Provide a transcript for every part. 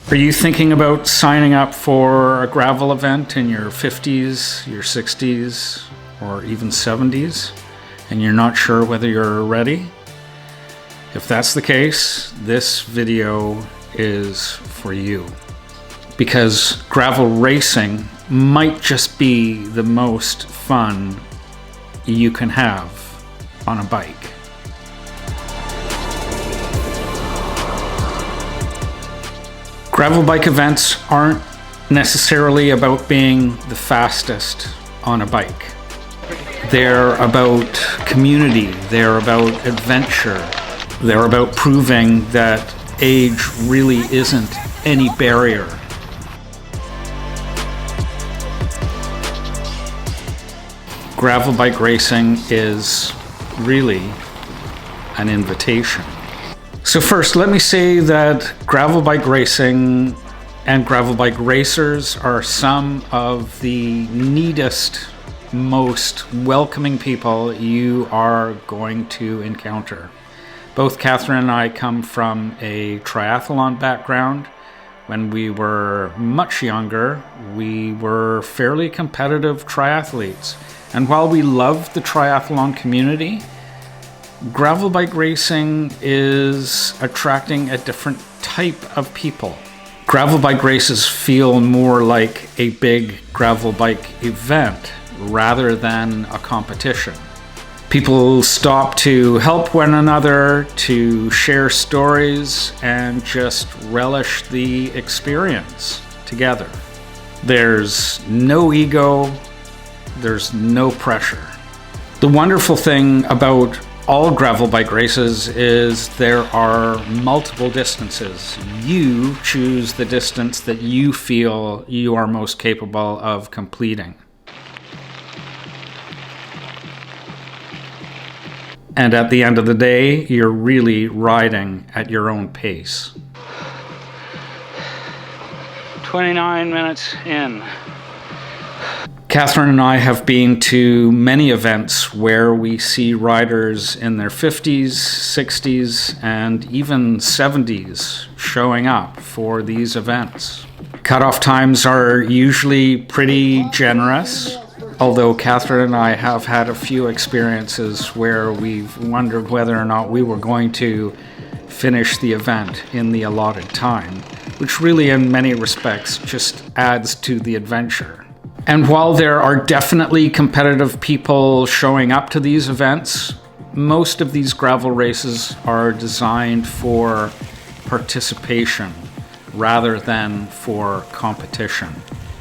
Are you thinking about signing up for a gravel event in your 50s, your 60s, or even 70s, and you're not sure whether you're ready? If that's the case, this video is for you. Because gravel racing might just be the most fun you can have on a bike. Gravel bike events aren't necessarily about being the fastest on a bike. They're about community, they're about adventure, they're about proving that age really isn't any barrier. Gravel bike racing is really an invitation. So first, let me say that gravel bike racing and gravel bike racers are some of the neatest, most welcoming people you are going to encounter. Both Catherine and I come from a triathlon background. When we were much younger, we were fairly competitive triathletes. And while we loved the triathlon community, gravel bike racing is attracting a different type of people. Gravel bike races feel more like a big gravel bike event rather than a competition. People stop to help one another, to share stories, and just relish the experience together. There's no ego, there's no pressure. The wonderful thing about all gravel bike races is there are multiple distances. You choose the distance that you feel you are most capable of completing. And at the end of the day, you're really riding at your own pace. 29 minutes in. Catherine and I have been to many events where we see riders in their 50s, 60s, and even 70s showing up for these events. Cutoff times are usually pretty generous, although Catherine and I have had a few experiences where we've wondered whether or not we were going to finish the event in the allotted time, which really in many respects just adds to the adventure. And while there are definitely competitive people showing up to these events, most of these gravel races are designed for participation rather than for competition.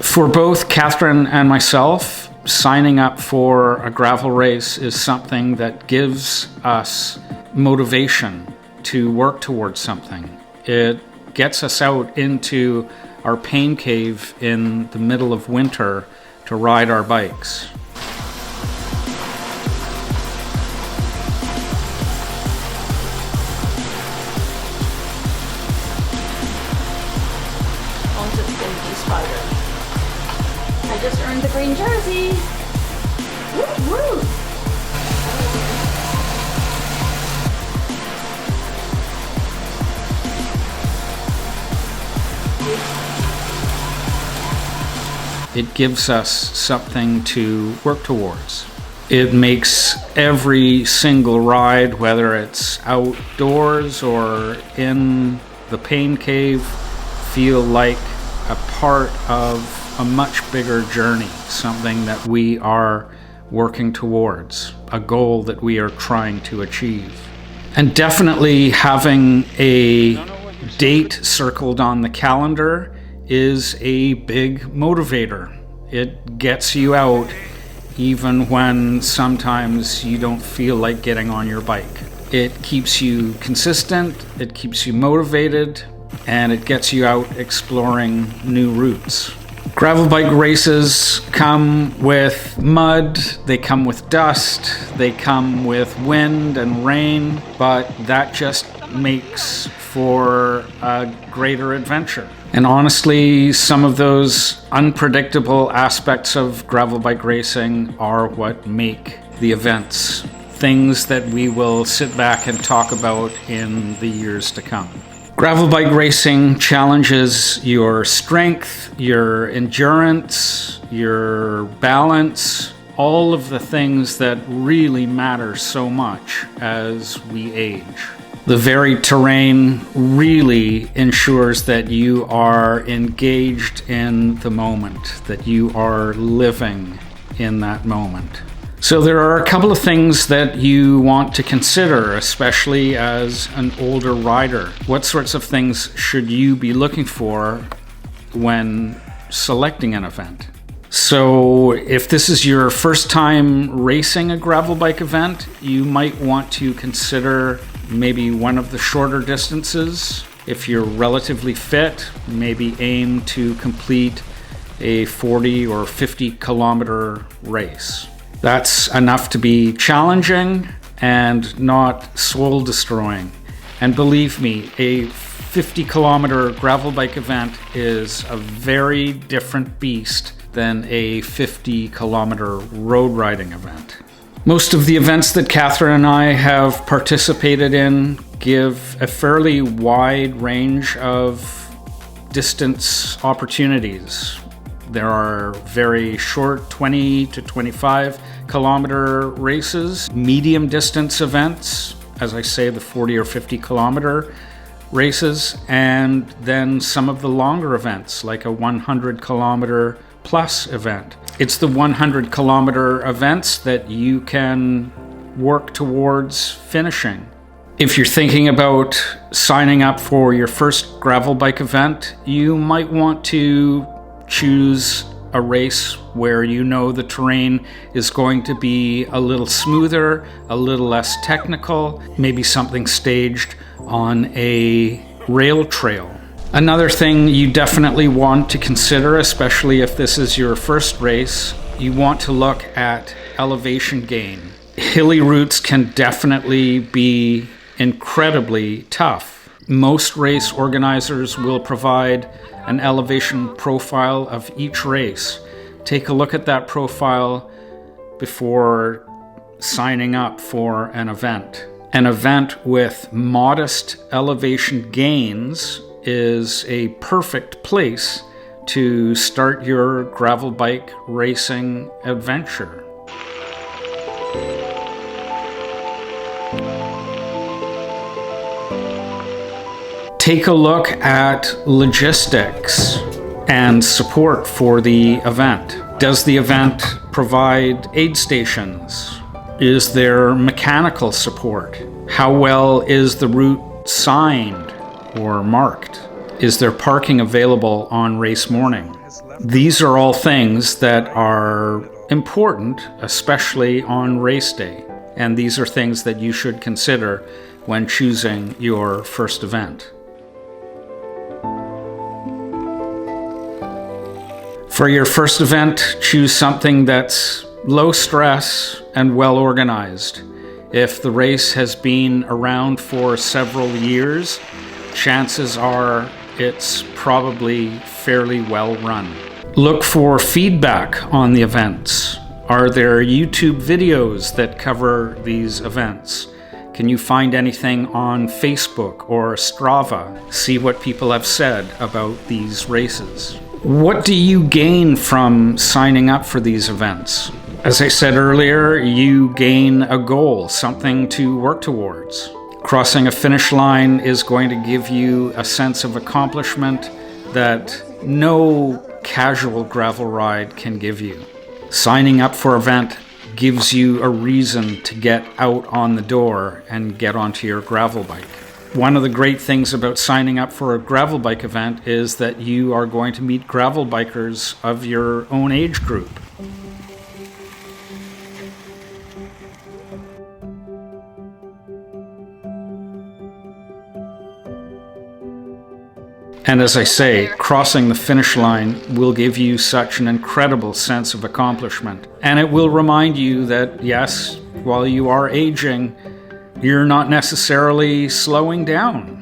For both Catherine and myself, signing up for a gravel race is something that gives us motivation to work towards something. It gets us out into our pain cave in the middle of winter to ride our bikes. On to the Stinky Spider. I just earned the green jersey. Woo woo! It gives us something to work towards. It makes every single ride, whether it's outdoors or in the pain cave, feel like a part of a much bigger journey, something that we are working towards, a goal that we are trying to achieve. And definitely having a date circled on the calendar is a big motivator. It gets you out even when sometimes you don't feel like getting on your bike. It keeps you consistent, it keeps you motivated, and it gets you out exploring new routes. Gravel bike races come with mud, they come with dust, they come with wind and rain, but that just makes for a greater adventure. And honestly, some of those unpredictable aspects of gravel bike racing are what make the events. Things that we will sit back and talk about in the years to come. Gravel bike racing challenges your strength, your endurance, your balance, all of the things that really matter so much as we age. The varied terrain really ensures that you are engaged in the moment, that you are living in that moment. So there are a couple of things that you want to consider, especially as an older rider. What sorts of things should you be looking for when selecting an event? So if this is your first time racing a gravel bike event, you might want to consider maybe one of the shorter distances. If you're relatively fit, maybe aim to complete a 40 or 50 kilometer race. That's enough to be challenging and not soul destroying. And believe me, a 50 kilometer gravel bike event is a very different beast than a 50 kilometer road riding event. Most of the events that Catherine and I have participated in give a fairly wide range of distance opportunities. There are very short 20 to 25 kilometer races, medium distance events, as I say, the 40 or 50 kilometer races, and then some of the longer events like a 100 kilometer plus event. It's the 100 kilometer events that you can work towards finishing. If you're thinking about signing up for your first gravel bike event, you might want to choose a race where you know the terrain is going to be a little smoother, a little less technical, maybe something staged on a rail trail. Another thing you definitely want to consider, especially if this is your first race, you want to look at elevation gain. Hilly routes can definitely be incredibly tough. Most race organizers will provide an elevation profile of each race. Take a look at that profile before signing up for an event. An event with modest elevation gains is a perfect place to start your gravel bike racing adventure. Take a look at logistics and support for the event. Does the event provide aid stations? Is there mechanical support? How well is the route signed or marked? Is there parking available on race morning? These are all things that are important, especially on race day. And these are things that you should consider when choosing your first event. For your first event, choose something that's low stress and well organized. If the race has been around for several years, chances are it's probably fairly well run. Look for feedback on the events. Are there YouTube videos that cover these events? Can you find anything on Facebook or Strava? See what people have said about these races. What do you gain from signing up for these events? As I said earlier, you gain a goal, something to work towards. Crossing a finish line is going to give you a sense of accomplishment that no casual gravel ride can give you. Signing up for an event gives you a reason to get out on the door and get onto your gravel bike. One of the great things about signing up for a gravel bike event is that you are going to meet gravel bikers of your own age group. And as I say, crossing the finish line will give you such an incredible sense of accomplishment. And it will remind you that, yes, while you are aging, you're not necessarily slowing down.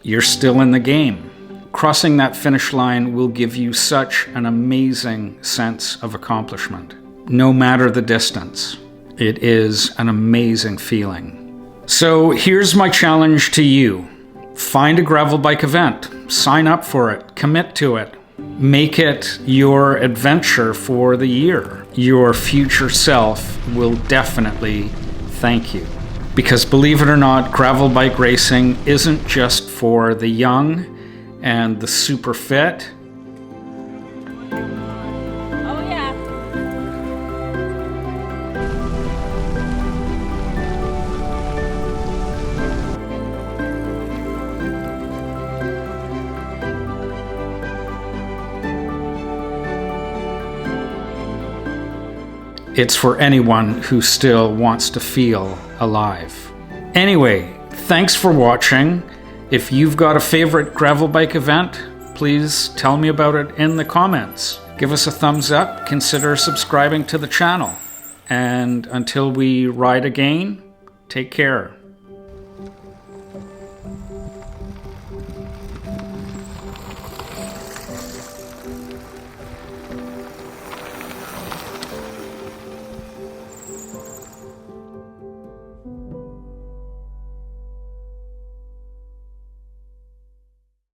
You're still in the game. crossing that finish line will give you such an amazing sense of accomplishment. No matter the distance, it is an amazing feeling. So here's my challenge to you. Find a gravel bike event, sign up for it, commit to it. Make it your adventure for the year. Your future self will definitely thank you. Because believe it or not, gravel bike racing isn't just for the young and the super fit. Oh yeah. It's for anyone who still wants to feel alive. Anyway, thanks for watching. If you've got a favorite gravel bike event, please tell me about it in the comments. Give us a thumbs up, consider subscribing to the channel. And until we ride again, take care.